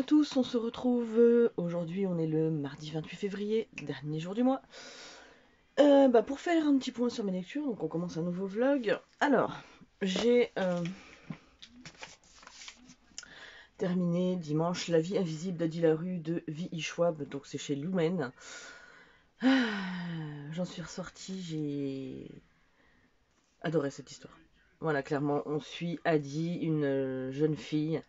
tous, on se retrouve aujourd'hui, on est le mardi 28 février, dernier jour du mois, pour faire un petit point sur mes lectures. Donc on commence un nouveau vlog. Alors, j'ai terminé dimanche La vie invisible d'Adi Larue de V.I. Schwab, donc c'est chez Lumen. J'en suis ressortie, j'ai adoré cette histoire. Voilà, clairement, on suit Adi, une jeune fille,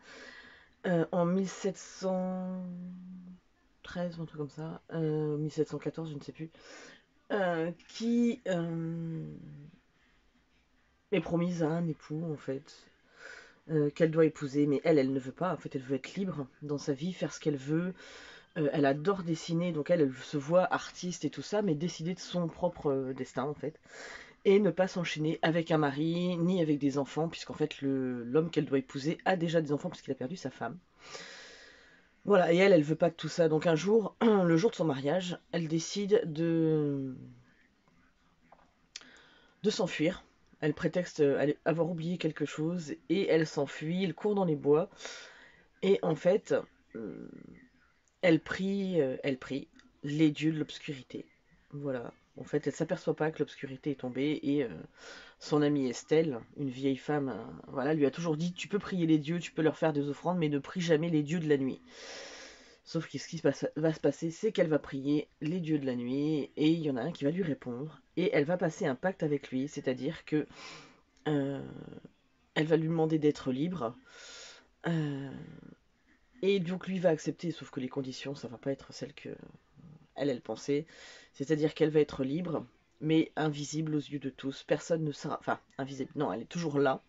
en 1713 ou un truc comme ça, 1714, je ne sais plus, qui est promise à un époux, en fait, qu'elle doit épouser, mais elle ne veut pas. En fait, elle veut être libre dans sa vie, faire ce qu'elle veut. Elle adore dessiner, donc elle se voit artiste et tout ça, mais décider de son propre destin, en fait. Et ne pas s'enchaîner avec un mari, ni avec des enfants, puisqu'en fait, l'homme qu'elle doit épouser a déjà des enfants, puisqu'il a perdu sa femme. Voilà, et elle veut pas de tout ça. Donc un jour, le jour de son mariage, elle décide de s'enfuir. Elle prétexte avoir oublié quelque chose et elle s'enfuit, elle court dans les bois. Et en fait, euh, elle prie les dieux de l'obscurité. Voilà. En fait, elle s'aperçoit pas que l'obscurité est tombée et son amie Estelle, une vieille femme, voilà, lui a toujours dit: tu peux prier les dieux, tu peux leur faire des offrandes, mais ne prie jamais les dieux de la nuit. Sauf que ce qui va se passer, c'est qu'elle va prier les dieux de la nuit et il y en a un qui va lui répondre et elle va passer un pacte avec lui, c'est-à-dire que euh, elle va lui demander d'être libre. Euh, et donc lui va accepter, sauf que les conditions, ça va pas être celles que elle pensait. C'est-à-dire qu'elle va être libre, mais invisible aux yeux de tous. Personne ne sera... Enfin, invisible, non, elle est toujours là.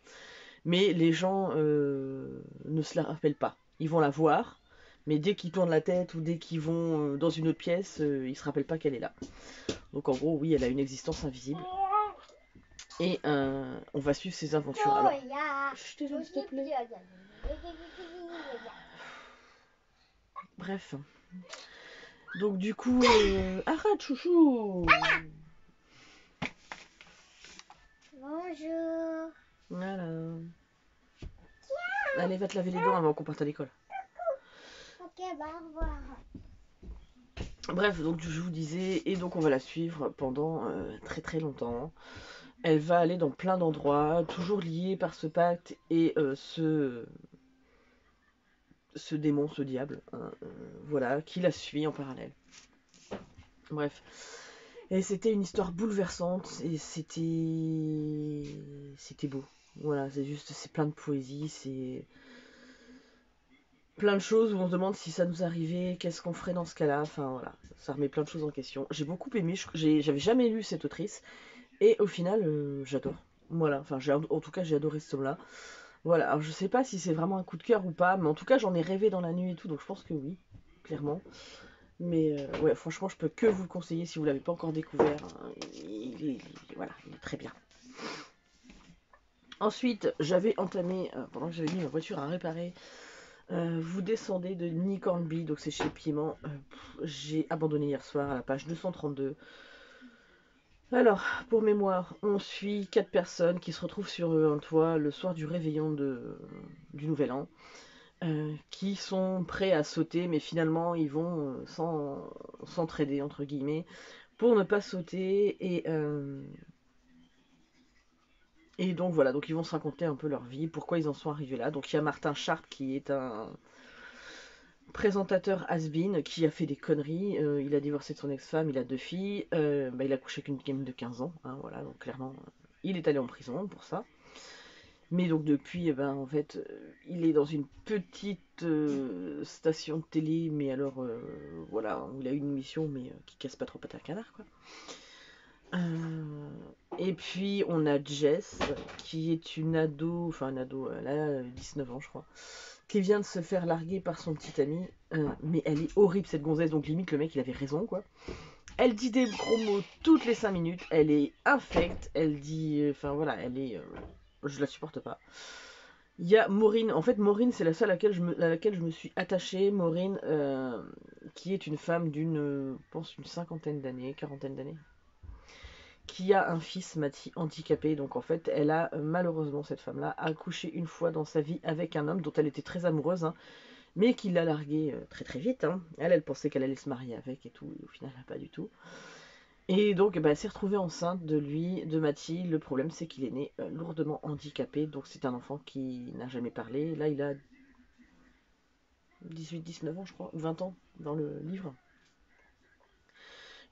Mais les gens ne se la rappellent pas. Ils vont la voir, mais dès qu'ils tournent la tête ou dès qu'ils vont dans une autre pièce, ils se rappellent pas qu'elle est là. Donc en gros, oui, elle a une existence invisible. Et on va suivre ses aventures. Alors, je te désolé, s'il te plaît. Bref. Donc du coup, arrête, chouchou. Bonjour. Voilà. Allez, va te laver les dents avant qu'on parte à l'école. Ok, au revoir. Bref, donc je vous disais, et donc on va la suivre pendant très très longtemps. Elle va aller dans plein d'endroits, toujours liée par ce pacte et ce démon, ce diable, hein, voilà, qui la suit en parallèle. Bref. Et c'était une histoire bouleversante et c'était beau. Voilà, c'est plein de poésie, c'est plein de choses où on se demande si ça nous arrivait, qu'est-ce qu'on ferait dans ce cas-là. Enfin voilà, ça remet plein de choses en question. J'ai beaucoup aimé, j'avais jamais lu cette autrice et au final, j'adore. Voilà, enfin en tout cas j'ai adoré ce tome-là. Voilà, alors je sais pas si c'est vraiment un coup de cœur ou pas, mais en tout cas j'en ai rêvé dans la nuit et tout, donc je pense que oui, clairement. Mais ouais, franchement, je peux que vous le conseiller si vous l'avez pas encore découvert. Hein. Voilà, il est très bien. Ensuite, j'avais entamé, pendant que j'avais mis ma voiture à réparer, vous descendez de Nick Hornby, donc c'est chez Piment. J'ai abandonné hier soir à la page 232. Alors, pour mémoire, on suit 4 personnes qui se retrouvent sur un toit le soir du réveillon du Nouvel An, qui sont prêts à sauter, mais finalement ils vont s'entraider, entre guillemets, pour ne pas sauter, et donc voilà, donc ils vont se raconter un peu leur vie, pourquoi ils en sont arrivés là. Donc il y a Martin Sharp qui est un présentateur has-been qui a fait des conneries, il a divorcé de son ex-femme, il a 2 filles, il a couché avec une gamine de 15 ans, hein, voilà, donc clairement il est allé en prison pour ça. Mais donc depuis, en fait, il est dans une petite station de télé, mais alors voilà, où il a une mission, mais qui casse pas trop patin à canard, quoi. Et puis on a Jess, qui est une ado, enfin une ado, elle a 19 ans je crois, qui vient de se faire larguer par son petit ami, mais elle est horrible cette gonzesse, donc limite le mec il avait raison quoi. Elle dit des gros mots toutes les 5 minutes, elle est infecte, elle dit, enfin voilà, elle est, je la supporte pas. Il y a Maureen, en fait Maureen c'est la seule à laquelle je me suis attachée, Maureen, qui est une femme d'une, je pense une cinquantaine d'années, quarantaine d'années, qui a un fils handicapé. Donc en fait, elle a malheureusement, cette femme-là, accouché une fois dans sa vie avec un homme dont elle était très amoureuse. Hein. mais qu'il l'a largué très très vite. Hein. Elle pensait qu'elle allait se marier avec et tout, et au final, pas du tout. Et donc, elle s'est retrouvée enceinte de lui, de Mathilde. Le problème, c'est qu'il est né lourdement handicapé, donc c'est un enfant qui n'a jamais parlé. Là, il a 18-19 ans, je crois, 20 ans dans le livre.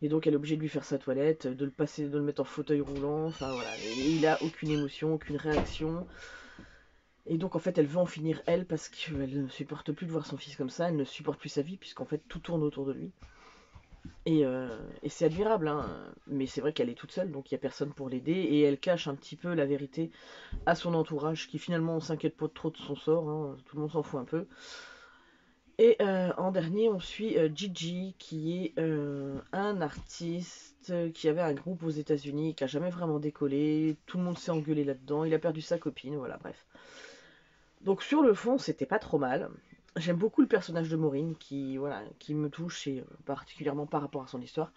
Et donc elle est obligée de lui faire sa toilette, de le passer, de le mettre en fauteuil roulant, enfin voilà. Et il a aucune émotion, aucune réaction. Et donc en fait elle veut en finir elle parce qu'elle ne supporte plus de voir son fils comme ça, elle ne supporte plus sa vie puisqu'en fait tout tourne autour de lui. Et c'est admirable, hein. Mais c'est vrai qu'elle est toute seule, donc il n'y a personne pour l'aider, et elle cache un petit peu la vérité à son entourage, qui finalement on s'inquiète pas trop de son sort, hein. Tout le monde s'en fout un peu. Et en dernier, on suit Gigi, qui est un artiste qui avait un groupe aux États-Unis, qui a jamais vraiment décollé. Tout le monde s'est engueulé là-dedans. Il a perdu sa copine, voilà, bref. Donc sur le fond, c'était pas trop mal. J'aime beaucoup le personnage de Maureen, voilà, qui me touche, et particulièrement par rapport à son histoire.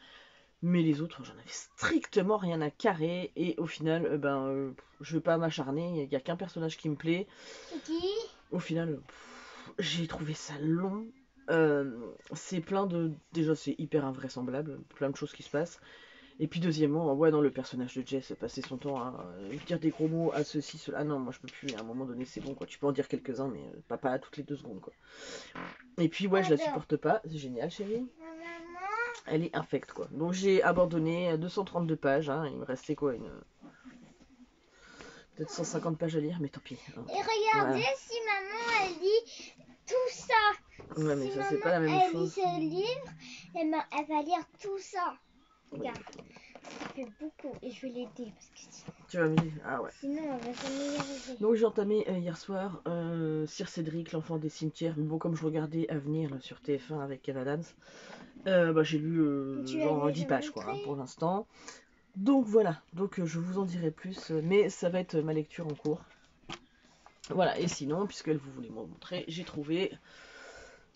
Mais les autres, j'en avais strictement rien à carrer. Et au final, je vais pas m'acharner. Il n'y a qu'un personnage qui me plaît. Qui? Au final, j'ai trouvé ça long. C'est plein de. Déjà, c'est hyper invraisemblable, plein de choses qui se passent. Et puis, deuxièmement, ouais, non, le personnage de Jess, passer son temps à dire des gros mots, à ceci, cela. Ah non, moi je peux plus, à un moment donné, c'est bon, quoi. Tu peux en dire quelques-uns, mais pas toutes les 2 secondes, quoi. Et puis, ouais, je la supporte pas. C'est génial, chérie. Maman. Elle est infecte, quoi. Donc, j'ai abandonné 232 pages, hein. Il me restait quoi, peut-être 150 pages à lire, mais tant pis. Hein. Et regardez Voilà. si maman elle lit tout ça. Ouais, mais Si ça, c'est maman pas la même elle lit chose. ce livre, elle va lire tout ça. Regarde, ça fait beaucoup et je vais l'aider parce que Tu vas me dire, ah ouais. sinon elle va jamais y arriver. Donc j'ai entamé hier soir Sir Cédric, l'enfant des cimetières. Mais bon, comme je regardais Avenir là, sur TF1 avec Kev Adams, j'ai lu Tu genre avais 10 pages quoi, hein, montré. pour l'instant. Donc voilà, donc je vous en dirai plus, mais ça va être ma lecture en cours. Voilà, et sinon, puisque vous voulez me montrer, j'ai trouvé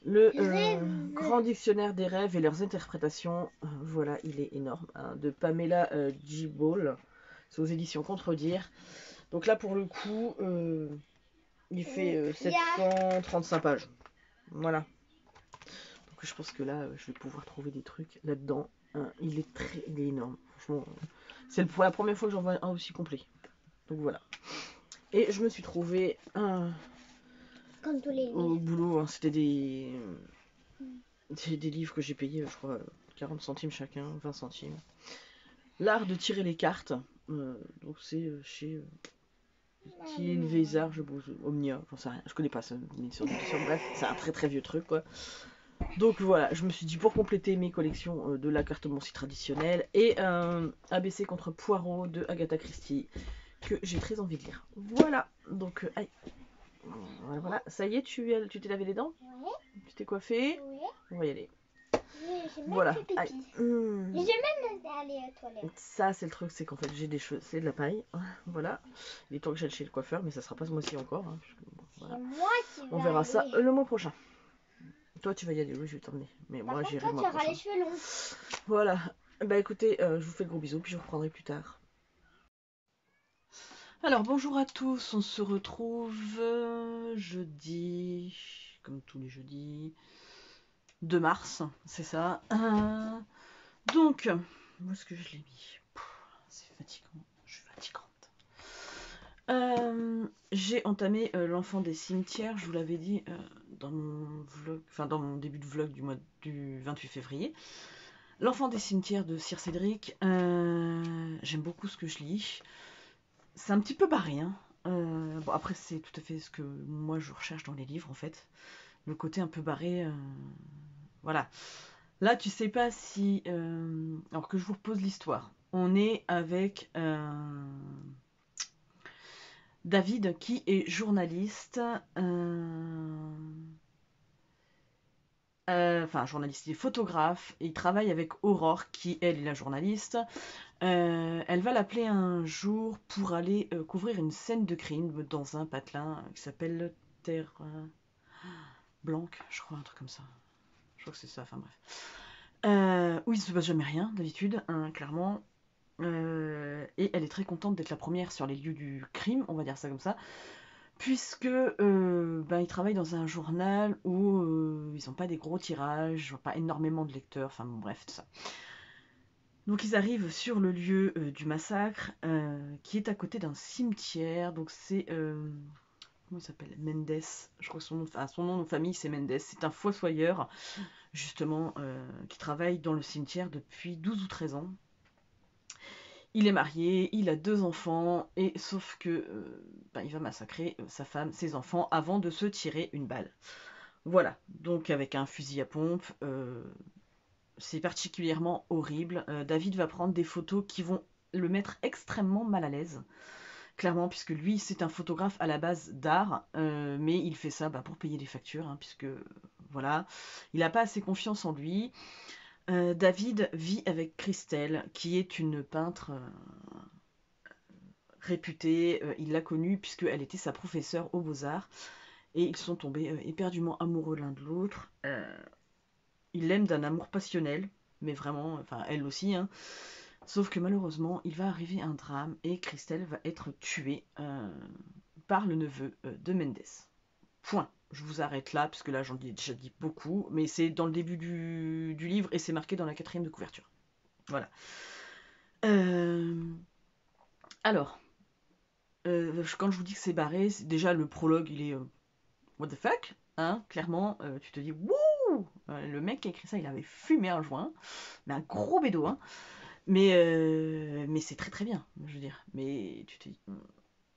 le Grand Dictionnaire des rêves et leurs interprétations. Voilà, il est énorme, hein, de Pamela G. Ball. C'est aux éditions Contredire. Donc là, pour le coup, il fait 735 pages. Voilà. Donc je pense que là, je vais pouvoir trouver des trucs là-dedans. Hein, il est énorme. Franchement, c'est pour la première fois que j'en vois un aussi complet. Donc voilà. Et je me suis trouvé un Comme tous les au livres. boulot. Hein, c'était des livres que j'ai payés, je crois, 40 centimes chacun, 20 centimes. L'art de tirer les cartes. Donc c'est chez Thiel, Vézard, Omnia, j'en sais rien. Je connais pas ça, édition d'édition. Bref, c'est un très très vieux truc quoi. Donc voilà, je me suis dit pour compléter mes collections de la cartomancie traditionnelle et un ABC contre Poirot de Agatha Christie que j'ai très envie de lire. Voilà, donc aïe. Voilà, ça y est, tu t'es lavé les dents? Oui. Tu t'es coiffé? Oui. On va y aller. J'ai même Voilà. fait Aïe. pipi. J'ai même allé aux toilettes. Ça, c'est le truc, c'est qu'en fait, j'ai des cheveux, c'est de la paille. Voilà. Il est temps que j'aille chez le coiffeur, mais ça sera pas ce mois-ci encore. Hein, voilà. C'est moi qui vais On verra aller. ça le mois prochain. Toi, tu vas y aller, oui, je vais t'emmener. Mais Par moi, contre, j'irai le toi, mois tu auras prochain. les cheveux longs. Voilà. Bah écoutez, je vous fais de gros bisous, puis je vous reprendrai plus tard. Alors, bonjour à tous, on se retrouve jeudi, comme tous les jeudis, 2 mars, c'est ça. Donc, où est-ce que je l'ai mis? C'est fatigant, je suis fatigante. J'ai entamé l'enfant des cimetières, je vous l'avais dit dans mon vlog, enfin dans mon début de vlog du 28 février. L'enfant des cimetières de Sir Cédric, j'aime beaucoup ce que je lis. C'est un petit peu barré, hein. Bon, après, c'est tout à fait ce que moi je recherche dans les livres en fait. Le côté un peu barré. Voilà. Là, tu sais pas si. Alors que je vous repose l'histoire. On est avec David qui est journaliste. Enfin, journaliste, il est photographe. Et il travaille avec Aurore qui, elle, est la journaliste. Elle va l'appeler un jour pour aller couvrir une scène de crime dans un patelin qui s'appelle Terre Blanche, je crois, un truc comme ça. Je crois que c'est ça, enfin bref. Où il ne se passe jamais rien, d'habitude, hein, clairement. Et elle est très contente d'être la première sur les lieux du crime, on va dire ça comme ça. puisque ils travaillent dans un journal où ils n'ont pas des gros tirages, pas énormément de lecteurs, enfin bon, bref, tout ça. Donc ils arrivent sur le lieu du massacre, qui est à côté d'un cimetière. Donc c'est comment il s'appelle, Mendes, je crois que son nom de famille c'est Mendes. C'est un fossoyeur justement qui travaille dans le cimetière depuis 12 ou 13 ans. Il est marié, il a 2 enfants, et sauf que il va massacrer sa femme, ses enfants, avant de se tirer une balle. Voilà, donc avec un fusil à pompe, c'est particulièrement horrible. David va prendre des photos qui vont le mettre extrêmement mal à l'aise, clairement, puisque lui, c'est un photographe à la base d'art, mais il fait ça pour payer des factures, hein, puisque, voilà, il n'a pas assez confiance en lui. David vit avec Christelle, qui est une peintre réputée. Il l'a connue puisqu'elle était sa professeure aux Beaux-Arts, et ils sont tombés éperdument amoureux l'un de l'autre. Il l'aime d'un amour passionnel, mais vraiment, enfin elle aussi, hein. Sauf que malheureusement, il va arriver un drame et Christelle va être tuée par le neveu de Mendes. Point. Je vous arrête là, parce que là j'en ai déjà dit beaucoup, mais c'est dans le début du livre et c'est marqué dans la 4e de couverture. Voilà. Alors, quand je vous dis que c'est barré, déjà le prologue il est what the fuck, hein, clairement, tu te dis wouh, le mec qui a écrit ça il avait fumé un joint, mais un gros bédo, hein. Mais c'est très très bien, je veux dire. Mais tu te dis,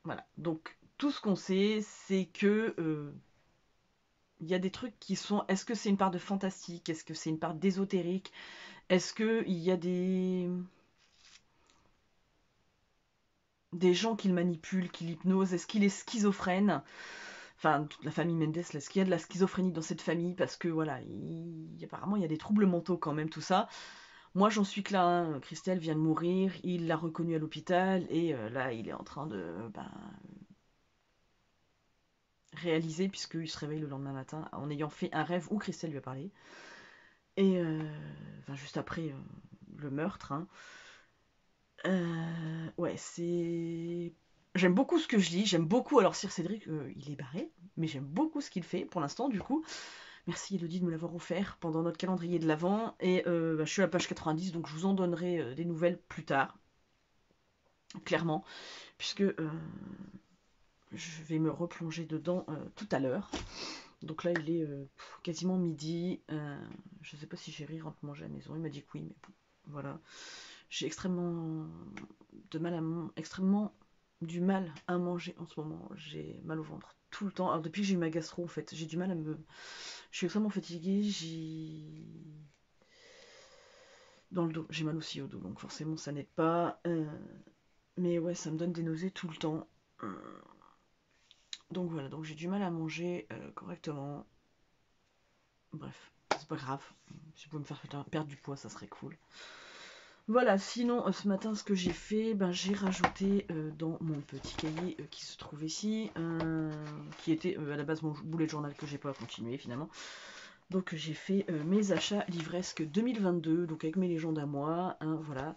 voilà. Donc tout ce qu'on sait, c'est que il y a des trucs qui sont. Est-ce que c'est une part de fantastique? Est-ce que c'est une part d'ésotérique? Est-ce que il y a des gens qui le manipulent, qui l'hypnosent? Est-ce qu'il est schizophrène? Enfin, toute la famille Mendes, est-ce qu'il y a de la schizophrénie dans cette famille? Parce que voilà, apparemment il y a des troubles mentaux quand même, tout ça. Moi, j'en suis que là, hein. Christelle vient de mourir, il l'a reconnue à l'hôpital, et là, il est en train de réaliser, puisqu'il se réveille le lendemain matin en ayant fait un rêve où Christelle lui a parlé. Et juste après le meurtre, hein. Ouais, c'est. J'aime beaucoup ce que je lis, j'aime beaucoup. Alors, Sir Cédric, il est barré, mais j'aime beaucoup ce qu'il fait pour l'instant, du coup. Merci Elodie de me l'avoir offert pendant notre calendrier de l'Avent. Et je suis à la page 90, donc je vous en donnerai des nouvelles plus tard, clairement, puisque je vais me replonger dedans tout à l'heure. Donc là, il est quasiment midi. Je ne sais pas si Chéri rentre manger à la maison. Il m'a dit que oui, mais bon, voilà. J'ai extrêmement du mal à manger en ce moment. J'ai mal au ventre tout le temps. Alors depuis que j'ai eu ma gastro, en fait, j'ai du mal à me. Je suis extrêmement fatiguée. Dans le dos, j'ai mal aussi au dos, donc forcément ça n'aide pas. Mais ouais, ça me donne des nausées tout le temps. Donc voilà, donc j'ai du mal à manger correctement. Bref, c'est pas grave. Si vous pouvez me faire perdre du poids, ça serait cool. Voilà, sinon ce matin ce que j'ai fait, j'ai rajouté dans mon petit cahier qui se trouve ici, qui était à la base mon boulet de journal que j'ai pas continué finalement. Donc j'ai fait mes achats livresques 2022, donc avec mes légendes à moi, hein, voilà.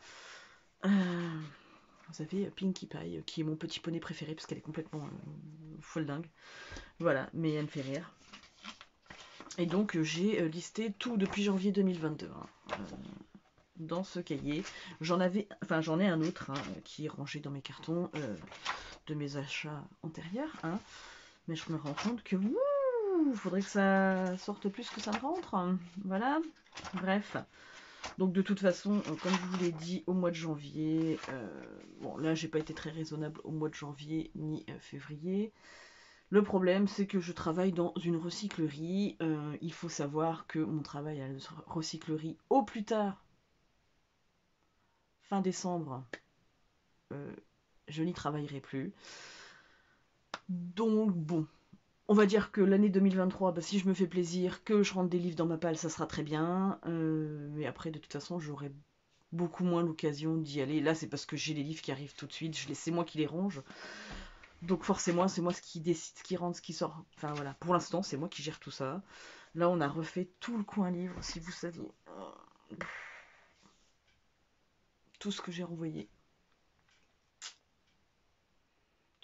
Vous avez Pinkie Pie, qui est mon petit poney préféré parce qu'elle est complètement folle dingue. Voilà, mais elle me fait rire. Et donc j'ai listé tout depuis janvier 2022. Hein, dans ce cahier. J'en ai un autre hein, qui est rangé dans mes cartons de mes achats antérieurs. Hein, mais je me rends compte que faudrait que ça sorte plus que ça ne rentre. Hein, voilà. Bref. Donc de toute façon, comme je vous l'ai dit, au mois de janvier, bon là j'ai pas été très raisonnable au mois de janvier ni février. Le problème c'est que je travaille dans une recyclerie. Il faut savoir que mon travail à la recyclerie au plus tard fin décembre, je n'y travaillerai plus. Donc bon, on va dire que l'année 2023, si je me fais plaisir, que je rentre des livres dans ma palle, ça sera très bien. Mais après, de toute façon, j'aurai beaucoup moins l'occasion d'y aller. Là, c'est parce que j'ai les livres qui arrivent tout de suite. C'est moi qui les range. Donc forcément, c'est moi ce qui décide, ce qui rentre, ce qui sort. Enfin voilà, pour l'instant, c'est moi qui gère tout ça. Là, on a refait tout le coin livre, si vous saviez. Tout ce que j'ai renvoyé.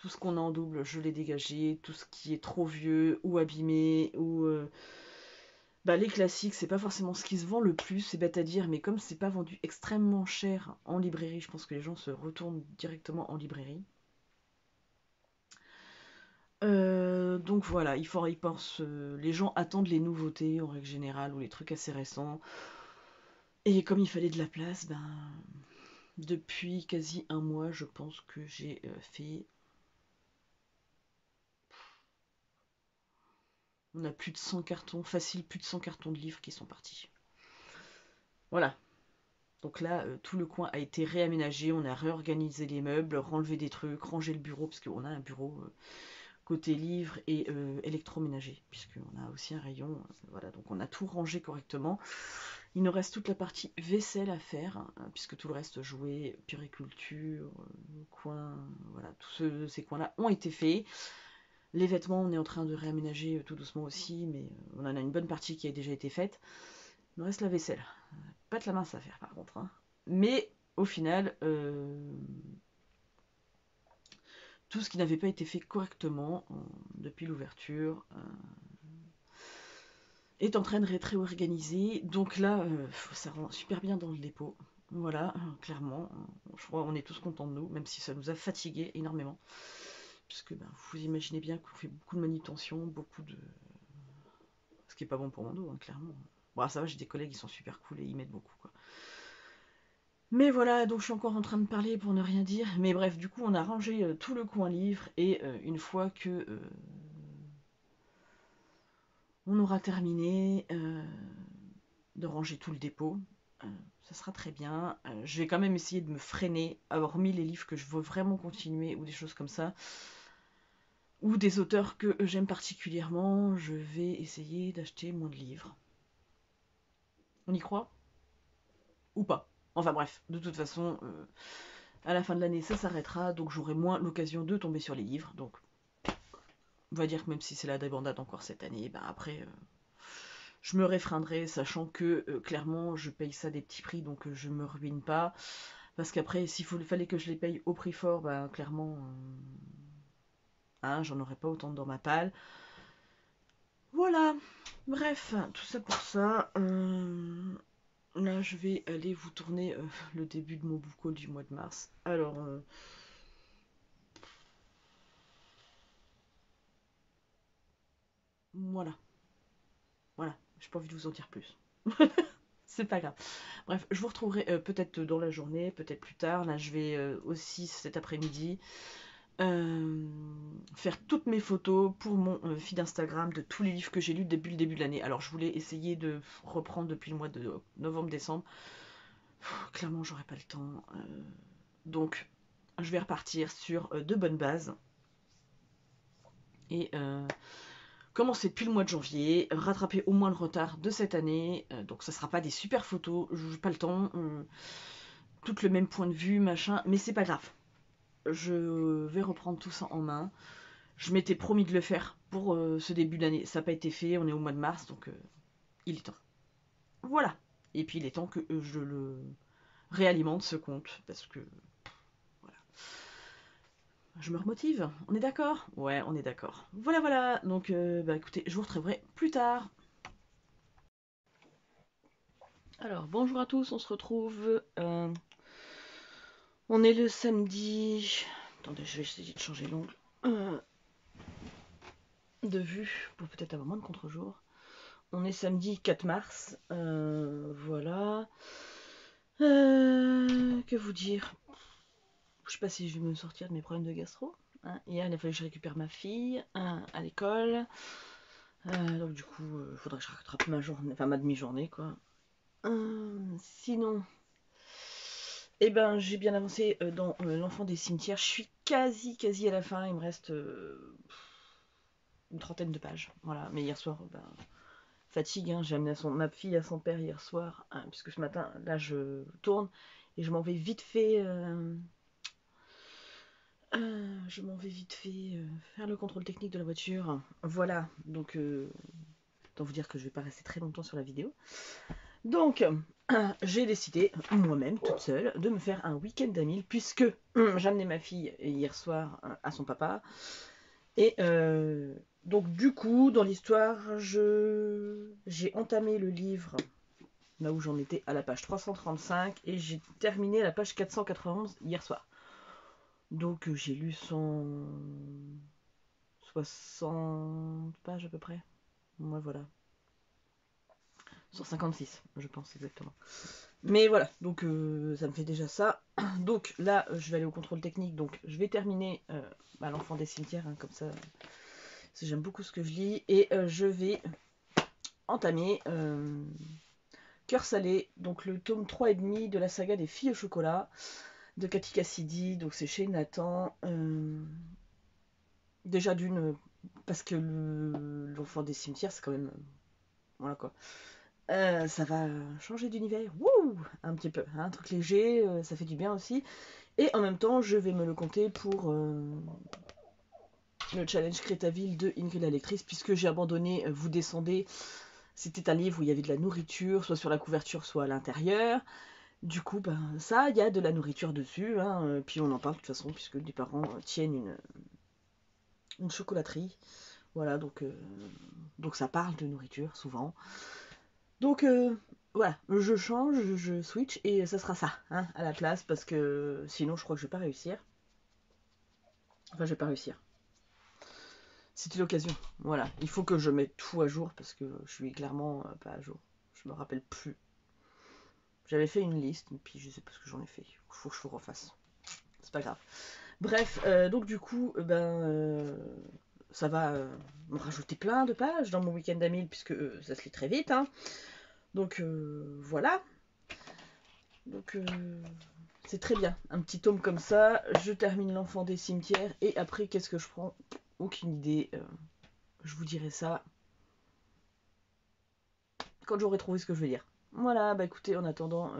tout ce qu'on a en double, je l'ai dégagé. Tout ce qui est trop vieux ou abîmé ou bah, les classiques, c'est pas forcément ce qui se vend le plus, c'est bête à dire, mais comme c'est pas vendu extrêmement cher en librairie, je pense que les gens se retournent directement en librairie. Donc voilà, ils pensent, les gens attendent les nouveautés en règle générale ou les trucs assez récents. Et comme il fallait de la place, ben depuis quasi un mois, je pense que j'ai fait. On a plus de 100 cartons, facile, plus de 100 cartons de livres qui sont partis. Voilà. Donc là, tout le coin a été réaménagé, on a réorganisé les meubles, renlevé des trucs, rangé le bureau, parce qu'on a un bureau côté livres et électroménager, puisqu'on a aussi un rayon. Voilà, donc on a tout rangé correctement. Il nous reste toute la partie vaisselle à faire, puisque tout le reste, jouets, puriculture, coin, voilà, tous ces coins-là ont été faits. Les vêtements, on est en train de réaménager tout doucement aussi, mais on en a une bonne partie qui a déjà été faite. Il nous reste la vaisselle. Pas de la mince à faire par contre. Hein. Mais au final, tout ce qui n'avait pas été fait correctement depuis l'ouverture est en train de être réorganisé. Donc là, ça rend super bien dans le dépôt. Voilà, clairement. Je crois qu'on est tous contents de nous, même si ça nous a fatigués énormément. Puisque ben, vous imaginez bien qu'on fait beaucoup de manutention, beaucoup de... Ce qui est pas bon pour mon dos, hein, clairement. Bon, ça va, j'ai des collègues qui sont super cool et ils m'aident beaucoup. Quoi. Mais voilà, donc je suis encore en train de parler pour ne rien dire. Mais bref, du coup, on a rangé tout le coin livre et une fois que on aura terminé de ranger tout le dépôt, ça sera très bien. Je vais quand même essayer de me freiner, hormis les livres que je veux vraiment continuer ou des choses comme ça, ou des auteurs que j'aime particulièrement, je vais essayer d'acheter moins de livres. On y croit? Ou pas? Enfin bref, de toute façon, à la fin de l'année, ça s'arrêtera, donc j'aurai moins l'occasion de tomber sur les livres. Donc, on va dire que même si c'est la débandade encore cette année, ben après, je me réfrénerai, sachant que clairement, je paye ça des petits prix, donc je me ruine pas. Parce qu'après, s'il fallait que je les paye au prix fort, ben clairement, hein, j'en aurais pas autant dans ma palle. Voilà, bref, tout ça pour ça. Là, je vais aller vous tourner le début de mon book haul du mois de mars. Alors, voilà, voilà, j'ai pas envie de vous en dire plus. C'est pas grave. Bref, je vous retrouverai peut-être dans la journée, peut-être plus tard. Là, je vais aussi cet après-midi faire toutes mes photos pour mon feed Instagram de tous les livres que j'ai lus depuis le début de l'année. Alors, je voulais essayer de reprendre depuis le mois de novembre-décembre. Clairement, j'aurais pas le temps. Donc, je vais repartir sur de bonnes bases. Et commencer depuis le mois de janvier, rattraper au moins le retard de cette année. Donc, ça sera pas des super photos, je n'ai pas le temps. Tout le même point de vue, machin, mais c'est pas grave. Je vais reprendre tout ça en main. Je m'étais promis de le faire pour ce début d'année. Ça n'a pas été fait, on est au mois de mars, donc il est temps. Voilà. Et puis il est temps que je le réalimente ce compte, parce que voilà. Je me remotive, on est d'accord? Ouais, on est d'accord. Voilà, voilà. Donc, bah écoutez, je vous retrouverai plus tard. Alors, bonjour à tous, on se retrouve. On est le samedi. Attendez, je vais essayer de changer l'angle de vue pour peut-être avoir moins de contre-jour. On est samedi 4 mars. Voilà. Que vous dire? Je sais pas si je vais me sortir de mes problèmes de gastro. Hein. Hier, il a fallu que je récupère ma fille à l'école. Donc du coup, il faudrait que je rattrape ma journée, enfin ma demi-journée quoi. Sinon, eh ben j'ai bien avancé dans l'enfant des cimetières. Je suis quasi à la fin. Il me reste une trentaine de pages. Voilà. Mais hier soir, ben, fatigue. Hein. J'ai amené ma fille à son père hier soir, hein, puisque ce matin, là, je tourne et je m'en vais vite fait. Je m'en vais vite fait faire le contrôle technique de la voiture. Voilà. Donc, autant vous dire que je vais pas rester très longtemps sur la vidéo. Donc, j'ai décidé, moi-même, toute seule, de me faire un week-end à 1000, puisque j'amenais ma fille hier soir à son papa. Et donc, du coup, dans l'histoire, j'ai entamé le livre, là où j'en étais à la page 335, et j'ai terminé à la page 491 hier soir. Donc, j'ai lu 160 pages à peu près. Moi, voilà. 156, je pense exactement. Mais voilà, donc ça me fait déjà ça. Donc là, je vais aller au contrôle technique. Donc je vais terminer l'enfant des cimetières, hein, comme ça. J'aime beaucoup ce que je lis. Et je vais entamer Cœur salé, donc le tome 3,5 de la saga des filles au chocolat de Cathy Cassidy. Donc c'est chez Nathan. Déjà d'une, parce que l'enfant des cimetières, c'est quand même. Voilà quoi. Ça va changer d'univers, wouh, un petit peu, hein, un truc léger, ça fait du bien aussi. Et en même temps, je vais me le compter pour le challenge Crétaville de Ingrid la lectrice, puisque j'ai abandonné Vous descendez. C'était un livre où il y avait de la nourriture, soit sur la couverture, soit à l'intérieur. Du coup, ben ça, il y a de la nourriture dessus, hein, puis on en parle de toute façon, puisque les parents tiennent une chocolaterie. Voilà, donc ça parle de nourriture souvent. Donc voilà, je change, je switch et ça sera ça, hein, à la place, parce que sinon je crois que je vais pas réussir. Enfin, je vais pas réussir. C'était l'occasion. Voilà, il faut que je mette tout à jour parce que je suis clairement pas à jour. Je me rappelle plus. J'avais fait une liste, et puis je sais pas ce que j'en ai fait. Il faut que je le refasse. C'est pas grave. Bref, donc du coup, ça va me rajouter plein de pages dans mon week-end à 1000 puisque ça se lit très vite. Hein. Donc voilà. Donc c'est très bien. Un petit tome comme ça. Je termine l'enfant des cimetières et après qu'est-ce que je prends? Aucune idée. Je vous dirai ça quand j'aurai trouvé ce que je veux dire. Voilà, bah écoutez, en attendant,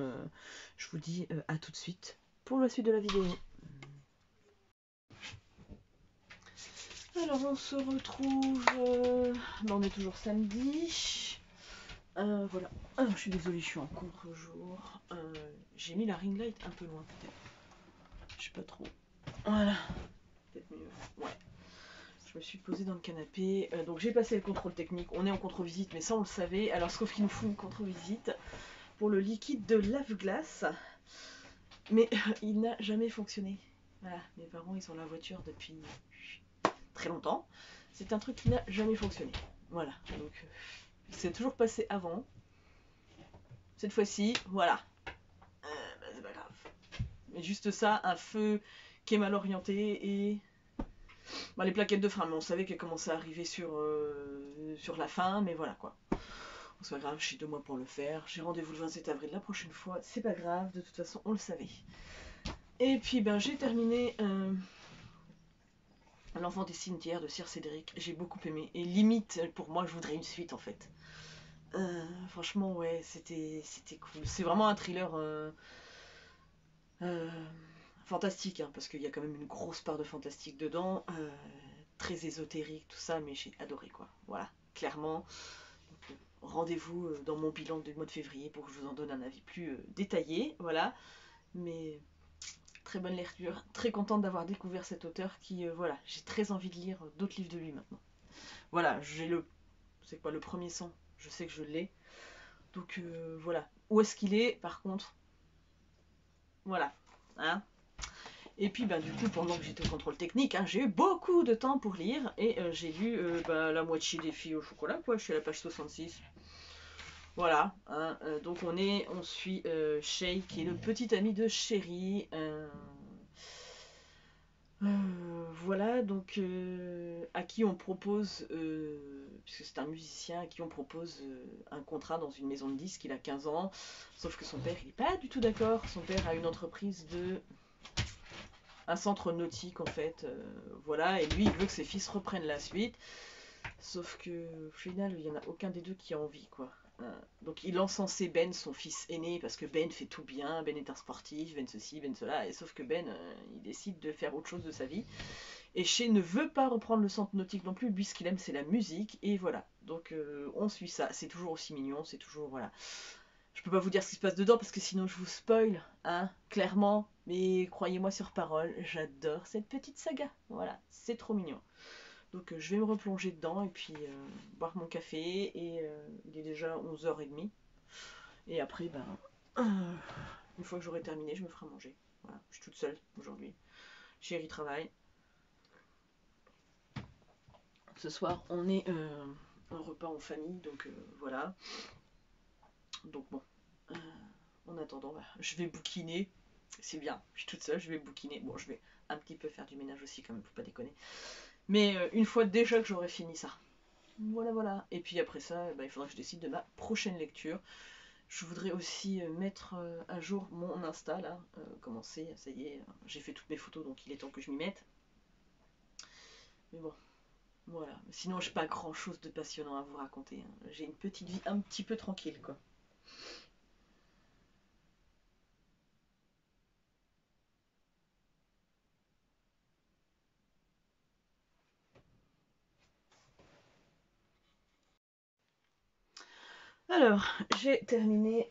je vous dis à tout de suite pour la suite de la vidéo. Alors on se retrouve, on est toujours samedi. Voilà. Ah, je suis désolée, je suis en contre-jour. J'ai mis la ring light un peu loin peut-être. Je sais pas trop. Voilà. Peut-être mieux. Ouais. Je me suis posée dans le canapé. Donc j'ai passé le contrôle technique. On est en contre-visite, mais ça on le savait. Alors sauf qu'il nous faut une contre-visite pour le liquide de lave-glace. Mais il n'a jamais fonctionné. Voilà, mes parents ils ont la voiture depuis très longtemps. C'est un truc qui n'a jamais fonctionné. Voilà, donc c'est toujours passé avant. Cette fois-ci, voilà. Bah, c'est pas grave. Mais juste ça, un feu qui est mal orienté et bah, les plaquettes de frein. Mais on savait qu'elles commençaient à arriver sur la fin, mais voilà quoi. C'est pas grave, j'ai 2 mois pour le faire. J'ai rendez-vous le 27 avril la prochaine fois. C'est pas grave, de toute façon, on le savait. Et puis ben j'ai terminé L'enfant des cimetières de Sir Cédric. J'ai beaucoup aimé. Et limite, pour moi, je voudrais une suite en fait. Franchement, ouais, c'était cool. C'est vraiment un thriller euh, fantastique, hein, parce qu'il y a quand même une grosse part de fantastique dedans. Très ésotérique, tout ça, mais j'ai adoré quoi. Voilà, clairement. Rendez-vous dans mon bilan du mois de février pour que je vous en donne un avis plus détaillé. Voilà. Mais très bonne lecture. Très contente d'avoir découvert cet auteur qui, voilà, j'ai très envie de lire d'autres livres de lui maintenant. Voilà, j'ai c'est quoi, le premier sang, je sais que je l'ai. Donc voilà. Où est-ce qu'il est, par contre? Voilà. Hein. Et puis du coup, pendant que j'étais au contrôle technique, hein, j'ai eu beaucoup de temps pour lire. Et j'ai lu la moitié des filles au chocolat, quoi. Je suis à la page 66. Voilà. Hein, donc on suit Shay, qui est le petit ami de Chéri. Voilà, donc à qui on propose, puisque c'est un musicien, à qui on propose un contrat dans une maison de disques, il a 15 ans, sauf que son père il n'est pas du tout d'accord, son père a une entreprise un centre nautique en fait, voilà, et lui il veut que ses fils reprennent la suite, sauf que au final il n'y en a aucun des deux qui a envie quoi. Donc il encensait Ben, son fils aîné, parce que Ben fait tout bien, Ben est un sportif, Ben ceci, Ben cela, et sauf que Ben, il décide de faire autre chose de sa vie. Et Shay ne veut pas reprendre le centre nautique non plus, lui ce qu'il aime c'est la musique, et voilà. Donc on suit ça, c'est toujours aussi mignon, c'est toujours, voilà. Je peux pas vous dire ce qui se passe dedans parce que sinon je vous spoil, hein, clairement. Mais croyez-moi sur parole, j'adore cette petite saga. Voilà, c'est trop mignon. Donc je vais me replonger dedans et puis boire mon café. Et il est déjà 11h30. Et après, ben, une fois que j'aurai terminé, je me ferai manger. Voilà, je suis toute seule aujourd'hui. Chérie travaille. Ce soir, on est un repas en famille, donc voilà. Donc bon, en attendant, bah, je vais bouquiner. C'est bien, je suis toute seule, je vais bouquiner. Bon, je vais un petit peu faire du ménage aussi quand même, faut pas déconner. Mais une fois déjà que j'aurai fini ça. Voilà, voilà. Et puis après ça, bah, il faudra que je décide de ma prochaine lecture. Je voudrais aussi mettre à jour mon Insta, là. Commencer, ça y est, j'ai fait toutes mes photos, donc il est temps que je m'y mette. Mais bon, voilà. Sinon, j'ai pas grand chose de passionnant à vous raconter, hein. J'ai une petite vie un petit peu tranquille, quoi. Alors, j'ai terminé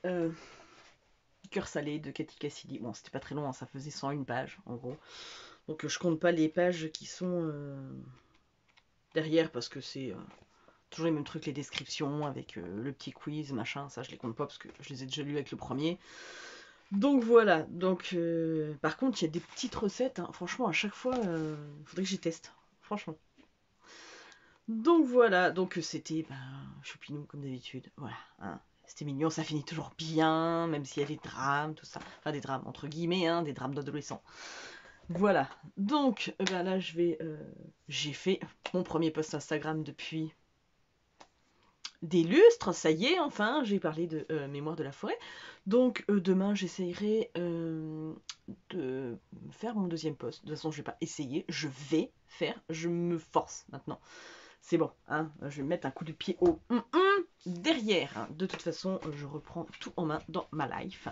Cœur salé de Cathy Cassidy. Bon, c'était pas très long, hein, ça faisait 101 pages, en gros. Donc, je compte pas les pages qui sont derrière parce que c'est toujours les mêmes trucs, les descriptions avec le petit quiz, machin. Ça, je les compte pas parce que je les ai déjà lus avec le premier. Donc voilà, donc par contre il y a des petites recettes, hein. Franchement à chaque fois, il faudrait que j'y teste, franchement. Donc voilà, donc c'était choupinou comme d'habitude, voilà, hein. C'était mignon, ça finit toujours bien, même s'il y a des drames, tout ça. Enfin des drames entre guillemets, hein, des drames d'adolescents. Voilà, donc là j'ai fait mon premier post Instagram depuis des lustres, ça y est, enfin, j'ai parlé de Mémoire de la forêt. Donc demain, j'essayerai de faire mon deuxième post. De toute façon, je vais pas essayer, je vais faire, je me force maintenant. C'est bon, hein, je vais mettre un coup de pied au derrière. Hein. De toute façon, je reprends tout en main dans ma life.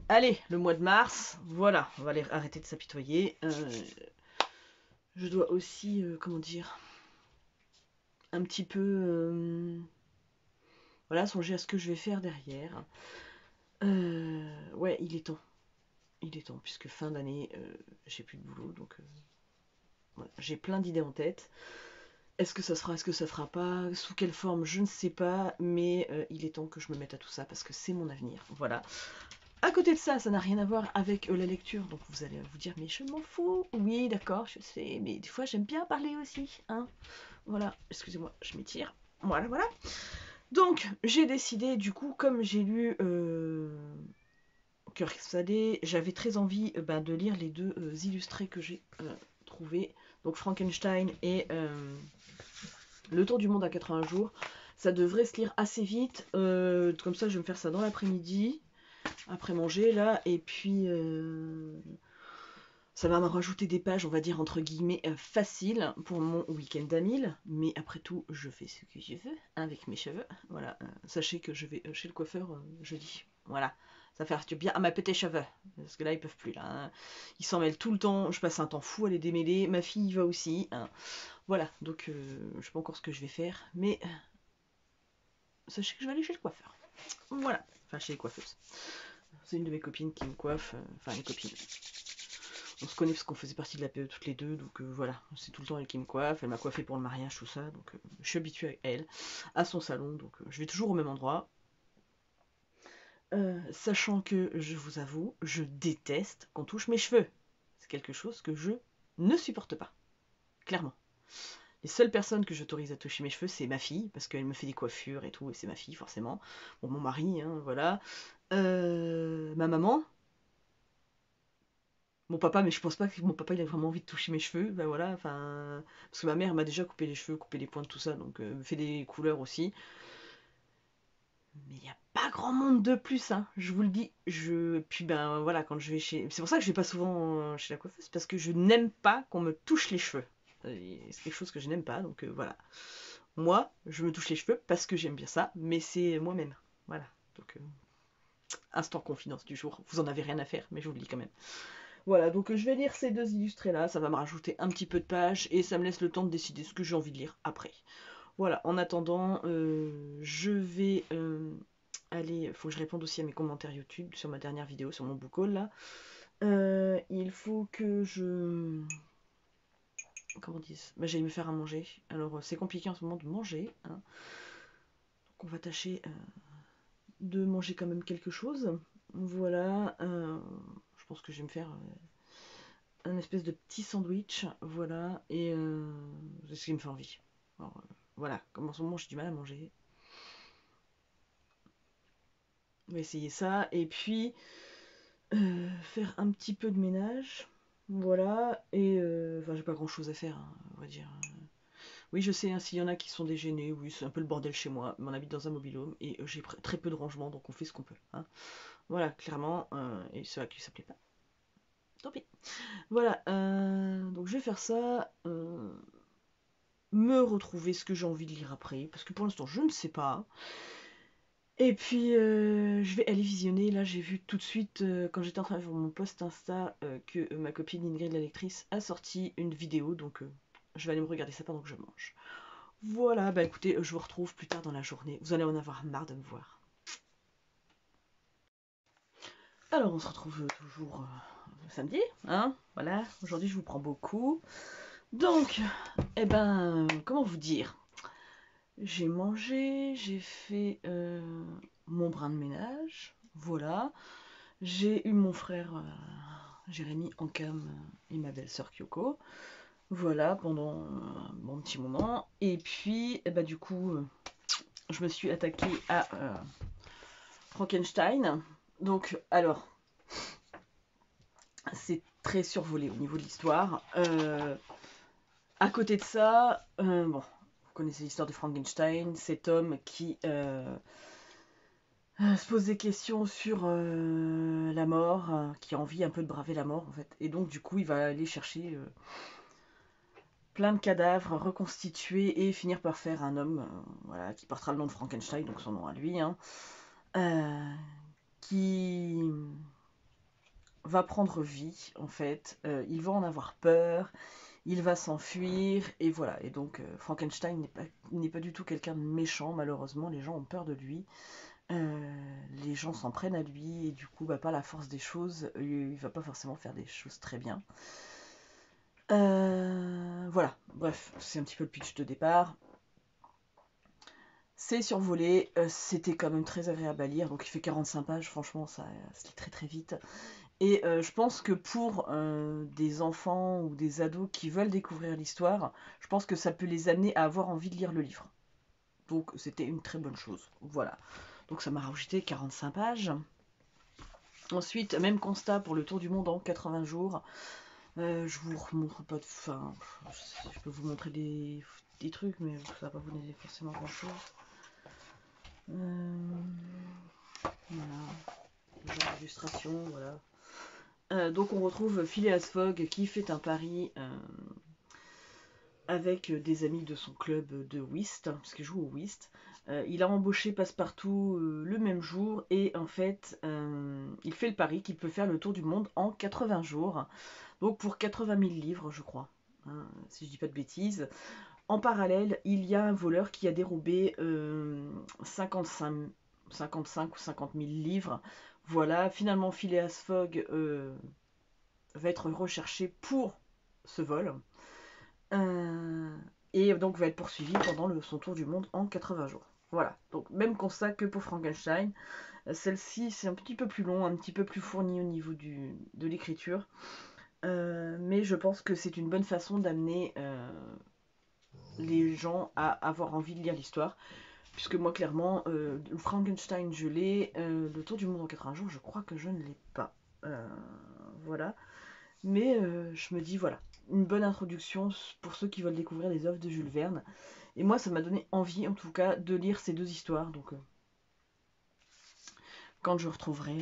Allez, le mois de mars, voilà, on va aller arrêter de s'apitoyer. Je dois aussi, comment dire, un petit peu... voilà, songer à ce que je vais faire derrière. Ouais, il est temps. Il est temps, puisque fin d'année, j'ai plus de boulot, donc voilà. J'ai plein d'idées en tête. Est-ce que ça se fera, est-ce que ça fera pas? Sous quelle forme, je ne sais pas, mais il est temps que je me mette à tout ça, parce que c'est mon avenir. Voilà. À côté de ça, ça n'a rien à voir avec la lecture, donc vous allez vous dire, mais je m'en fous. Oui, d'accord, je sais, mais des fois j'aime bien parler aussi, hein. Voilà, excusez-moi, je m'étire. Voilà, voilà. Donc, j'ai décidé, du coup, comme j'ai lu Cœur salé, j'avais très envie de lire les deux illustrés que j'ai trouvés. Donc, Frankenstein et Le Tour du monde à 80 jours. Ça devrait se lire assez vite. Comme ça, je vais me faire ça dans l'après-midi, après manger, là. Et puis, ça va me rajouter des pages, on va dire, entre guillemets, faciles pour mon week-end à 1000. Mais après tout, je fais ce que je veux avec mes cheveux. Voilà. Sachez que je vais chez le coiffeur jeudi. Voilà. Ça fait du bien à ma petite cheveux. Parce que là, ils peuvent plus. Là, hein. Ils s'en mêlent tout le temps. Je passe un temps fou à les démêler. Ma fille y va aussi. Hein. Voilà. Donc, je sais pas encore ce que je vais faire. Mais sachez que je vais aller chez le coiffeur. Voilà. Enfin, chez les coiffeuses. C'est une de mes copines qui me coiffe. Enfin, les copines. On se connaît parce qu'on faisait partie de la PE toutes les deux, donc voilà, c'est tout le temps elle qui me coiffe, elle m'a coiffé pour le mariage, tout ça, donc je suis habituée à elle, à son salon, donc je vais toujours au même endroit. Sachant que, je vous avoue, je déteste qu'on touche mes cheveux. C'est quelque chose que je ne supporte pas, clairement. Les seules personnes que j'autorise à toucher mes cheveux, c'est ma fille, parce qu'elle me fait des coiffures et tout, et c'est ma fille, forcément. Bon, mon mari, hein, voilà. Ma maman, mon papa, mais je pense pas que mon papa il a vraiment envie de toucher mes cheveux, ben voilà, enfin, parce que ma mère m'a déjà coupé les cheveux, coupé les pointes, tout ça, donc fait des couleurs aussi. Mais il n'y a pas grand monde de plus, hein, je vous le dis. Puis ben voilà, quand je vais chez, c'est pour ça que je vais pas souvent chez la coiffeuse, parce que je n'aime pas qu'on me touche les cheveux. C'est quelque chose que je n'aime pas, donc voilà. Moi, je me touche les cheveux parce que j'aime bien ça, mais c'est moi-même, voilà. Donc instant confidence du jour, vous en avez rien à faire, mais je vous le dis quand même. Voilà, donc je vais lire ces deux illustrés-là, ça va me rajouter un petit peu de pages et ça me laisse le temps de décider ce que j'ai envie de lire après. Voilà, en attendant, je vais aller, faut que je réponde aussi à mes commentaires YouTube sur ma dernière vidéo, sur mon book haul là. Il faut que je... Comment dire, bah, j'allais me faire à manger. Alors c'est compliqué en ce moment de manger. Hein. Donc on va tâcher de manger quand même quelque chose. Voilà. Je pense que je vais me faire un espèce de petit sandwich. Voilà. Et c'est ce qui me fait envie. Alors, voilà. Comme en ce moment j'ai du mal à manger. On va essayer ça. Et puis faire un petit peu de ménage. Voilà. Et enfin j'ai pas grand chose à faire, hein, on va dire. Oui, je sais, hein, s'il y en a qui sont dégénés, oui, c'est un peu le bordel chez moi, mais on habite dans un mobil-home et j'ai très peu de rangement, donc on fait ce qu'on peut. Hein. Voilà, clairement, et c'est vrai que ça plaît pas. Tant pis. Voilà, donc je vais faire ça, me retrouver ce que j'ai envie de lire après, parce que pour l'instant je ne sais pas. Et puis je vais aller visionner, là j'ai vu tout de suite, quand j'étais en train de faire mon post Insta, que ma copine Ingrid la lectrice a sorti une vidéo, donc je vais aller me regarder ça pendant que je mange. Voilà, bah écoutez, je vous retrouve plus tard dans la journée. Vous allez en avoir marre de me voir. Alors, on se retrouve toujours samedi, hein. Voilà, aujourd'hui je vous prends beaucoup. Donc, eh ben, comment vous dire? J'ai mangé, j'ai fait mon brin de ménage, voilà. J'ai eu mon frère Jérémy en cam et ma belle-sœur Kyoko. Voilà, pendant un bon petit moment. Et puis, eh ben, du coup, je me suis attaquée à Frankenstein. Donc, alors, c'est très survolé au niveau de l'histoire. À côté de ça, bon, vous connaissez l'histoire de Frankenstein, cet homme qui se pose des questions sur la mort, qui a envie un peu de braver la mort en fait. Et donc, du coup, il va aller chercher plein de cadavres reconstitués et finir par faire un homme voilà, qui portera le nom de Frankenstein, donc son nom à lui, hein, qui va prendre vie en fait, il va en avoir peur, il va s'enfuir et voilà. Et donc Frankenstein n'est pas du tout quelqu'un de méchant, malheureusement les gens ont peur de lui, les gens s'en prennent à lui et du coup bah, par la force des choses il va pas forcément faire des choses très bien. Voilà, bref, c'est un petit peu le pitch de départ. C'est survolé, c'était quand même très agréable à lire, donc il fait 45 pages, franchement ça se lit très très vite. Et je pense que pour des enfants ou des ados qui veulent découvrir l'histoire, je pense que ça peut les amener à avoir envie de lire le livre. Donc c'était une très bonne chose. Voilà. Donc ça m'a rajouté 45 pages. Ensuite, même constat pour le tour du monde en 80 jours. Je vous remontre pas de... Enfin, je peux vous montrer des trucs, mais ça va pas vous donner forcément grand chose. Voilà. Le genre d'illustration, voilà. Donc on retrouve Phileas Fogg qui fait un pari avec des amis de son club de whist, parce qu'il joue au whist. Il a embauché Passepartout le même jour et en fait il fait le pari qu'il peut faire le tour du monde en 80 jours, donc pour 80 000 livres je crois, hein, si je dis pas de bêtises. En parallèle, il y a un voleur qui a dérobé 55 ou 50 000 livres. Voilà, finalement Phileas Fogg va être recherché pour ce vol. Et donc va être poursuivi pendant son tour du monde en 80 jours. Voilà, donc même constat que pour Frankenstein. Celle-ci c'est un petit peu plus long, un petit peu plus fourni au niveau de l'écriture. Mais je pense que c'est une bonne façon d'amener les gens à avoir envie de lire l'histoire. Puisque moi clairement, Frankenstein je l'ai, le tour du monde en 80 jours je crois que je ne l'ai pas. Voilà. Mais je me dis voilà, une bonne introduction pour ceux qui veulent découvrir les œuvres de Jules Verne. Et moi ça m'a donné envie en tout cas de lire ces deux histoires. Donc quand je retrouverai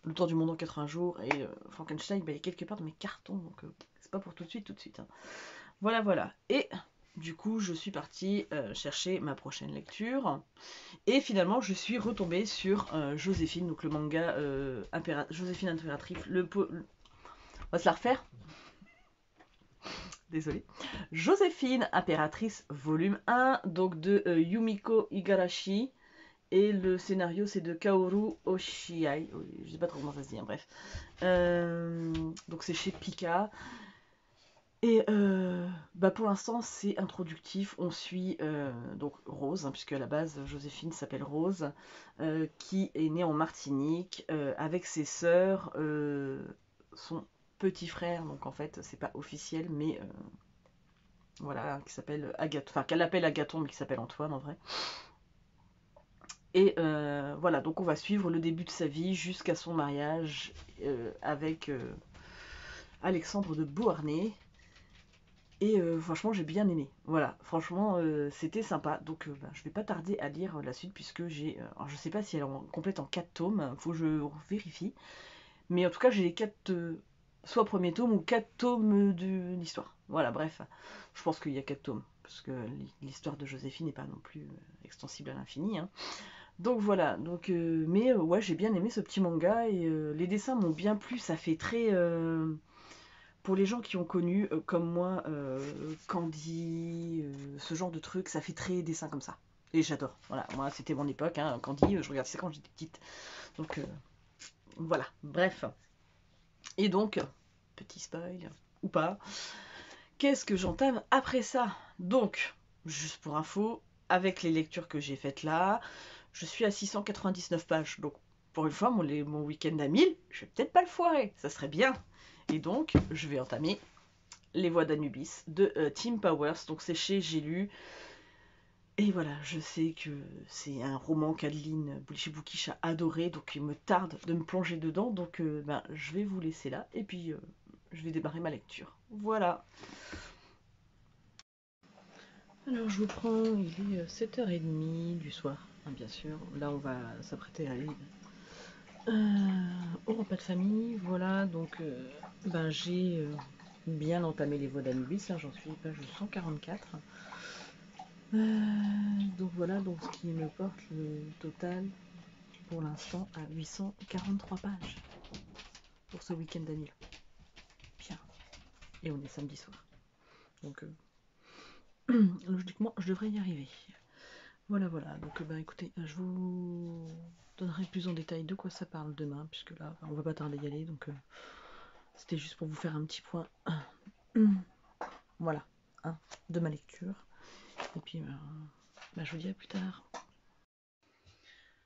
le tour du monde en 80 jours et Frankenstein, bah, il est quelque part dans mes cartons. Donc c'est pas pour tout de suite. Hein. Voilà, voilà. Et du coup je suis partie chercher ma prochaine lecture. Et finalement je suis retombée sur Joséphine, donc le manga Joséphine Impératrice. On va se la refaire. Désolée. Joséphine Impératrice, volume 1, donc de Yumiko Igarashi Et le scénario, c'est de Kaoru Oshiai. Je sais pas trop comment ça se dit, hein, bref. Donc c'est chez Pika. Et bah pour l'instant, c'est introductif. On suit donc Rose, hein, puisque à la base, Joséphine s'appelle Rose, qui est née en Martinique avec ses sœurs, son petit frère. Donc en fait, c'est pas officiel, mais voilà, qui s'appelle Agathon, enfin qu'elle appelle Agathon, mais qui s'appelle Antoine en vrai. Et voilà, donc on va suivre le début de sa vie jusqu'à son mariage avec Alexandre de Beauharnais. Et franchement, j'ai bien aimé. Voilà, franchement, c'était sympa. Donc, bah, je vais pas tarder à lire la suite puisque j'ai. Alors, je sais pas si elle est complète en 4 tomes, faut que je vérifie. Mais en tout cas, j'ai les 4. Soit premier tome ou 4 tomes de l'histoire. Voilà, bref. Je pense qu'il y a 4 tomes. Parce que l'histoire de Joséphine n'est pas non plus extensible à l'infini. Hein. Donc voilà, donc, mais ouais, j'ai bien aimé ce petit manga et les dessins m'ont bien plu. Ça fait très. Pour les gens qui ont connu, comme moi, Candy, ce genre de truc, ça fait très dessin comme ça. Et j'adore. Voilà, moi c'était mon époque, hein, Candy, je regardais ça quand j'étais petite. Donc voilà, bref. Et donc, petit spoil, ou pas, qu'est-ce que j'entame après ça? Donc, juste pour info, avec les lectures que j'ai faites là, je suis à 699 pages. Donc, pour une fois, mon week-end à 1000, je vais peut-être pas le foirer, ça serait bien. Et donc, je vais entamer Les Voix d'Anubis de Tim Powers. Donc, c'est chez J'ai lu. Et voilà, je sais que c'est un roman qu'Adeline Boulichi-Boukish a adoré, donc il me tarde de me plonger dedans. Donc, ben, je vais vous laisser là. Et puis, je vais démarrer ma lecture. Voilà. Alors je vous prends, il est 7h30 du soir, hein, bien sûr. Là on va s'apprêter à aller au repas de famille. Voilà, donc ben, j'ai bien entamé Les Voix d'Anubis, là j'en suis page 144. Donc voilà, donc ce qui me porte le total pour l'instant à 843 pages pour ce week-end d'annule. Bien. Et on est samedi soir. Donc logiquement je devrais y arriver. Voilà, voilà. Donc, ben, écoutez, je vous donnerai plus en détail de quoi ça parle demain, puisque là, on va pas tarder d'y aller. Donc, c'était juste pour vous faire un petit point. Voilà, hein, de ma lecture. Et puis, ben, je vous dis à plus tard.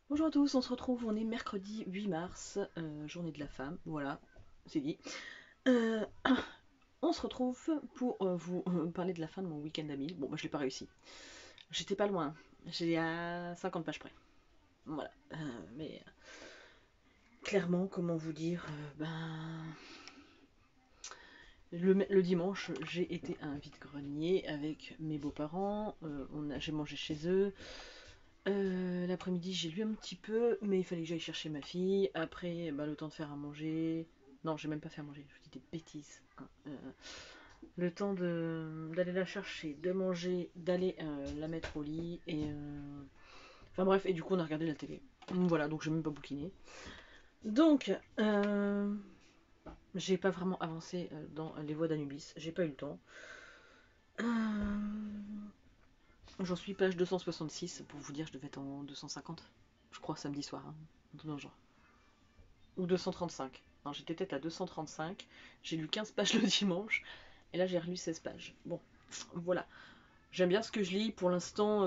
Bonjour à tous, on se retrouve, on est mercredi 8 mars, journée de la femme. Voilà, c'est dit. On se retrouve pour vous parler de la fin de mon week-end à 1000. Bon, moi, je l'ai pas réussi. J'étais pas loin. J'ai à 50 pages près. Voilà. Mais clairement, comment vous dire, le dimanche, j'ai été à un vide-grenier avec mes beaux-parents. J'ai mangé chez eux. L'après-midi, j'ai lu un petit peu, mais il fallait que j'aille chercher ma fille. Après, bah, le temps de faire à manger. Non, j'ai même pas fait à manger, je vous dis des bêtises. Hein. Le temps d'aller la chercher, de manger, d'aller la mettre au lit. Et enfin bref, et du coup, on a regardé la télé. Voilà, donc j'ai même pas bouquiné. Donc, j'ai pas vraiment avancé dans Les Voix d'Anubis, j'ai pas eu le temps. J'en suis page 266, pour vous dire, je devais être en 250, je crois, samedi soir. Hein. Non, genre. Ou 235. Non, j'étais peut-être à 235, j'ai lu 15 pages le dimanche, et là j'ai relu 16 pages. Bon, voilà. J'aime bien ce que je lis, pour l'instant,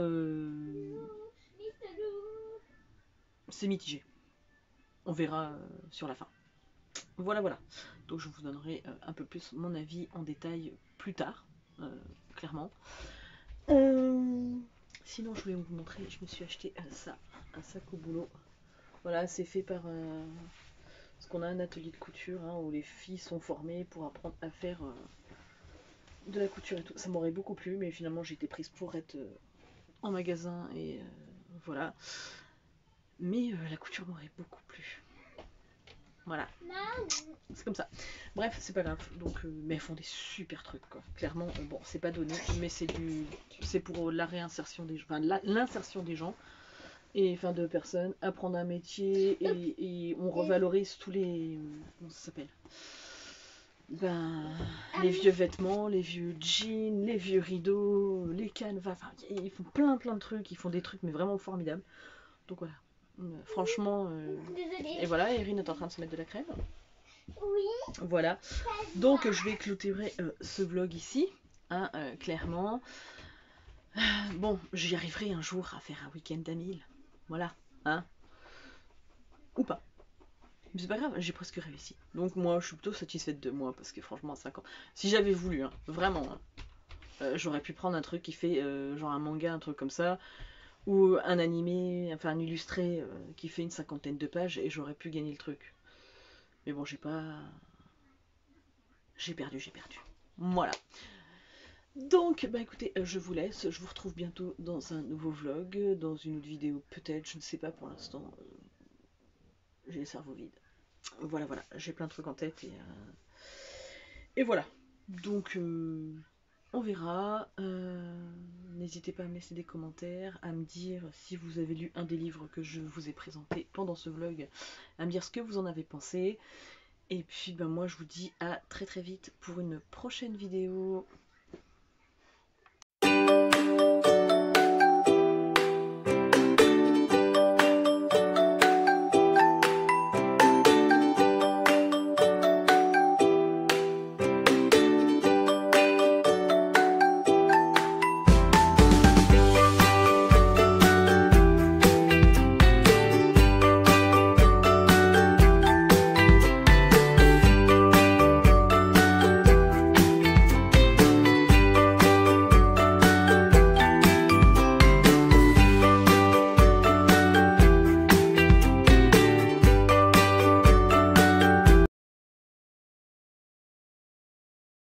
c'est mitigé. On verra sur la fin. Voilà, voilà. Donc je vous donnerai un peu plus mon avis en détail plus tard, clairement. Sinon, je voulais vous montrer, je me suis acheté ça, un sac au boulot. Voilà, c'est fait par... parce qu'on a un atelier de couture hein, où les filles sont formées pour apprendre à faire de la couture et tout. Ça m'aurait beaucoup plu, mais finalement j'ai été prise pour être en magasin et voilà. Mais la couture m'aurait beaucoup plu. Voilà. C'est comme ça. Bref, c'est pas grave. Donc, mais elles font des super trucs, quoi. Clairement, bon, c'est pas donné, mais c'est pour la réinsertion des gens, enfin l'insertion des gens et enfin de personnes, apprendre un métier et on revalorise tous les, comment ça s'appelle? Ben, les vieux vêtements, les vieux jeans, les vieux rideaux, les canevas. Enfin, ils font plein de trucs. Ils font des trucs mais vraiment formidables. Donc voilà. Franchement. Désolée. Et voilà, Erin est en train de se mettre de la crème. Oui. Voilà. Donc je vais clôturer ce vlog ici. Hein, clairement. Bon, j'y arriverai un jour à faire un week-end à 1000. Voilà. Hein. Ou pas. Mais c'est pas grave, j'ai presque réussi. Donc moi, je suis plutôt satisfaite de moi, parce que franchement, à 5 ans... Si j'avais voulu, hein, vraiment, hein, j'aurais pu prendre un truc qui fait genre un manga, un truc comme ça, ou un animé, enfin un illustré qui fait une 50aine de pages, et j'aurais pu gagner le truc. Mais bon, j'ai pas... J'ai perdu. Voilà. Donc, bah écoutez, je vous laisse, je vous retrouve bientôt dans un nouveau vlog, dans une autre vidéo peut-être, je ne sais pas pour l'instant, j'ai le cerveau vide. Voilà, j'ai plein de trucs en tête et voilà. Donc, on verra. N'hésitez pas à me laisser des commentaires, à me dire si vous avez lu un des livres que je vous ai présenté pendant ce vlog, à me dire ce que vous en avez pensé. Et puis, ben, moi, je vous dis à très vite pour une prochaine vidéo.